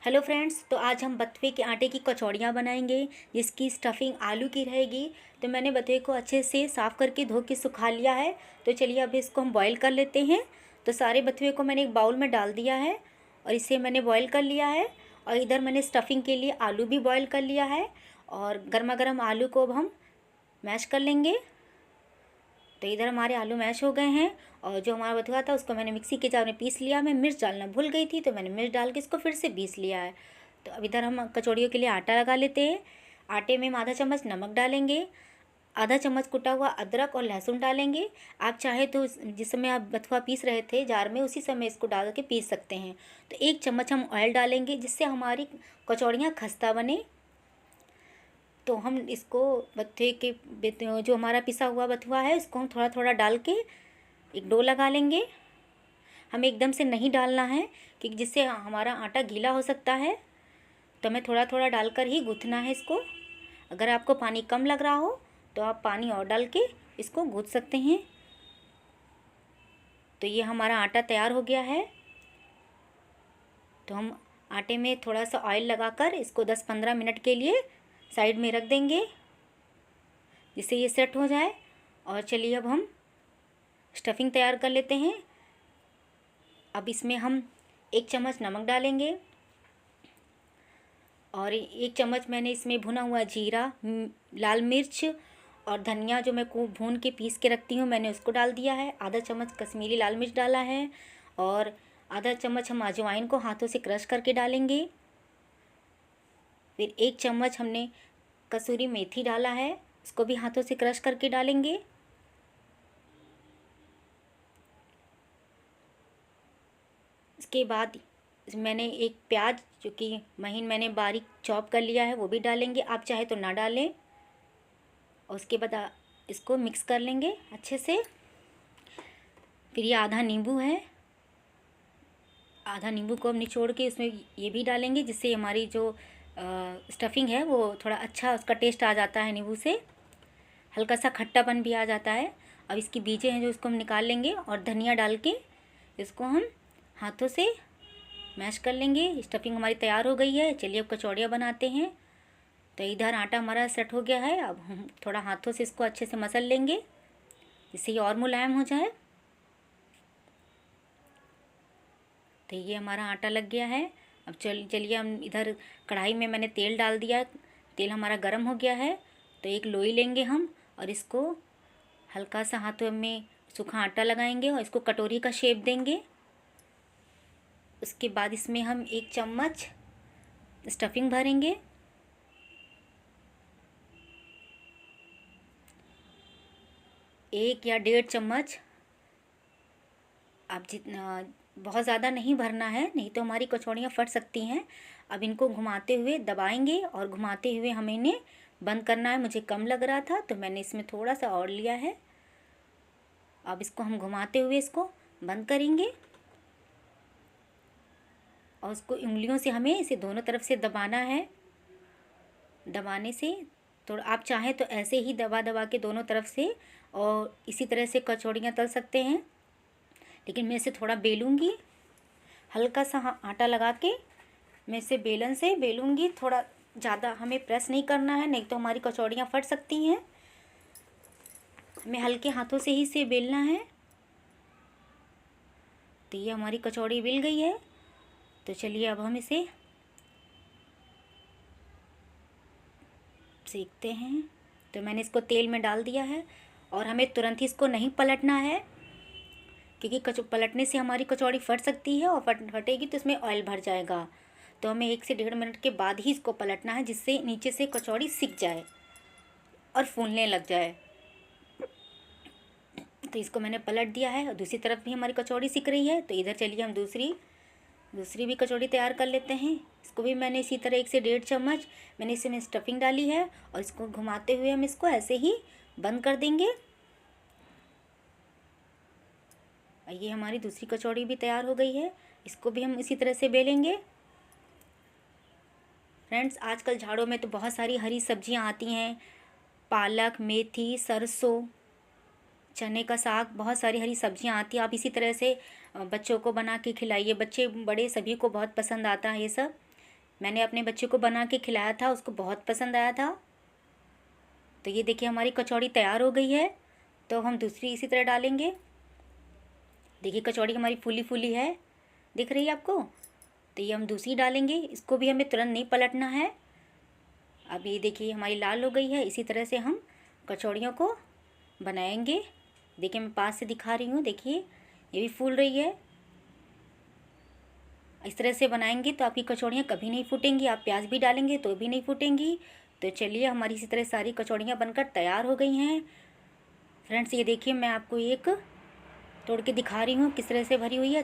Hello friends, तो आज हम बथुए के आटे की कचौड़ियाँ बनाएंगे जिसकी स्टफिंग आलू की रहेगी। तो मैंने बथुए को अच्छे से साफ़ करके धो के सुखा लिया है। तो चलिए अब इसको हम बॉईल कर लेते हैं। तो सारे बथुए को मैंने एक बाउल में डाल दिया है और इसे मैंने बॉईल कर लिया है। और इधर मैंने स्टफिंग के लिए आलू भी बॉईल कर लिया है और गर्मा गर्म आलू को अब हम मैश कर लेंगे। तो इधर हमारे आलू मैश हो गए हैं और जो हमारा बथुआ था उसको मैंने मिक्सी के जार में पीस लिया। मैं मिर्च डालना भूल गई थी तो मैंने मिर्च डाल के इसको फिर से पीस लिया है। तो अब इधर हम कचौड़ियों के लिए आटा लगा लेते हैं। आटे में हम आधा चम्मच नमक डालेंगे, आधा चम्मच कुटा हुआ अदरक और लहसुन डालेंगे। आप चाहे तो जिस समय आप बथुआ पीस रहे थे जार में उसी समय इसको डाल के पीस सकते हैं। तो 1 चम्मच हम ऑयल डालेंगे जिससे हमारी कचौड़ियाँ खस्ता बने। तो हम इसको बथुए के जो हमारा पिसा हुआ बथुआ है इसको हम थोड़ा थोड़ा डाल के एक डो लगा लेंगे। हमें एकदम से नहीं डालना है क्योंकि जिससे हमारा आटा गीला हो सकता है। तो हमें थोड़ा थोड़ा डालकर ही गूँथना है इसको। अगर आपको पानी कम लग रहा हो तो आप पानी और डाल के इसको गूँथ सकते हैं। तो ये हमारा आटा तैयार हो गया है। तो हम आटे में थोड़ा सा ऑयल लगाकर इसको 10-15 मिनट के लिए साइड में रख देंगे जिससे ये सेट हो जाए। और चलिए अब हम स्टफिंग तैयार कर लेते हैं। अब इसमें हम 1 चम्मच नमक डालेंगे और 1 चम्मच मैंने इसमें भुना हुआ जीरा, लाल मिर्च और धनिया जो मैं खूब भून के पीस के रखती हूँ मैंने उसको डाल दिया है। आधा चम्मच कश्मीरी लाल मिर्च डाला है और आधा चम्मच हम अजवाइन को हाथों से क्रश करके डालेंगे। फिर 1 चम्मच हमने कसूरी मेथी डाला है, इसको भी हाथों से क्रश करके डालेंगे। इसके बाद मैंने एक प्याज जो कि महीन मैंने बारीक चॉप कर लिया है वो भी डालेंगे, आप चाहे तो ना डालें। और उसके बाद इसको मिक्स कर लेंगे अच्छे से। फिर ये आधा नींबू है, आधा नींबू को हम निचोड़ के इसमें ये भी डालेंगे जिससे हमारी जो स्टफिंग है वो थोड़ा अच्छा उसका टेस्ट आ जाता है। नींबू से हल्का सा खट्टापन भी आ जाता है। अब इसकी बीजें हैं जो इसको हम निकाल लेंगे और धनिया डाल के इसको हम हाथों से मैश कर लेंगे। स्टफिंग हमारी तैयार हो गई है। चलिए अब कचौड़ियाँ बनाते हैं। तो इधर आटा हमारा सेट हो गया है। अब हम थोड़ा हाथों से इसको अच्छे से मसल लेंगे जिससे ये और मुलायम हो जाए। तो ये हमारा आटा लग गया है। अब चलिए हम इधर कढ़ाई में मैंने तेल डाल दिया। तेल हमारा गर्म हो गया है। तो एक लोई लेंगे हम और इसको हल्का सा हाथों में सूखा आटा लगाएंगे और इसको कटोरी का शेप देंगे। उसके बाद इसमें हम 1 चम्मच स्टफिंग भरेंगे। एक या 1.5 चम्मच, आप जितना बहुत ज़्यादा नहीं भरना है नहीं तो हमारी कचौड़ियाँ फट सकती हैं। अब इनको घुमाते हुए दबाएंगे और घुमाते हुए हमें इन्हें बंद करना है। मुझे कम लग रहा था तो मैंने इसमें थोड़ा सा और लिया है। अब इसको हम घुमाते हुए इसको बंद करेंगे और उसको उंगलियों से हमें इसे दोनों तरफ से दबाना है। दबाने से थोड़ा आप चाहें तो ऐसे ही दबा दबा के दोनों तरफ से और इसी तरह से कचौड़ियाँ तल सकते हैं। लेकिन मैं इसे थोड़ा बेलूँगी, हल्का सा आटा लगा के मैं इसे बेलन से बेलूँगी। थोड़ा ज़्यादा हमें प्रेस नहीं करना है नहीं तो हमारी कचौड़ियाँ फट सकती हैं। हमें हल्के हाथों से ही इसे बेलना है। तो ये हमारी कचौड़ी बेल गई है। तो चलिए अब हम इसे सेकते हैं। तो मैंने इसको तेल में डाल दिया है और हमें तुरंत ही इसको नहीं पलटना है क्योंकि पलटने से हमारी कचौड़ी फट सकती है और फटेगी तो इसमें ऑयल भर जाएगा। तो हमें 1 से 1.5 मिनट के बाद ही इसको पलटना है जिससे नीचे से कचौड़ी सिक जाए और फूलने लग जाए। तो इसको मैंने पलट दिया है और दूसरी तरफ भी हमारी कचौड़ी सिक रही है। तो इधर चलिए हम दूसरी भी कचौड़ी तैयार कर लेते हैं। इसको भी मैंने इसी तरह 1 से 1.5 चम्मच मैंने इसमें स्टफिंग डाली है और इसको घुमाते हुए हम इसको ऐसे ही बंद कर देंगे। ये हमारी दूसरी कचौड़ी भी तैयार हो गई है। इसको भी हम इसी तरह से बेलेंगे। फ्रेंड्स, आजकल झाड़ों में तो बहुत सारी हरी सब्जियां आती हैं, पालक, मेथी, सरसों, चने का साग, बहुत सारी हरी सब्जियां आती हैं। आप इसी तरह से बच्चों को बना के खिलाइए, बच्चे बड़े सभी को बहुत पसंद आता है ये सब। मैंने अपने बच्चे को बना के खिलाया था, उसको बहुत पसंद आया था। तो ये देखिए हमारी कचौड़ी तैयार हो गई है। तो हम दूसरी इसी तरह डालेंगे। देखिए कचौड़ी हमारी फूली फूली है, दिख रही है आपको। तो ये हम दूसरी डालेंगे, इसको भी हमें तुरंत नहीं पलटना है। अब ये देखिए हमारी लाल हो गई है। इसी तरह से हम कचौड़ियों को बनाएंगे। देखिए मैं पास से दिखा रही हूँ, देखिए ये भी फूल रही है। इस तरह से बनाएंगे तो आपकी कचौड़ियाँ कभी नहीं फूटेंगी। आप प्याज भी डालेंगे तो भी नहीं फूटेंगी। तो चलिए हमारी इसी तरह सारी कचौड़ियाँ बनकर तैयार हो गई हैं। फ्रेंड्स ये देखिए मैं आपको एक तोड़ के दिखा रही हूँ किस तरह से भरी हुई है।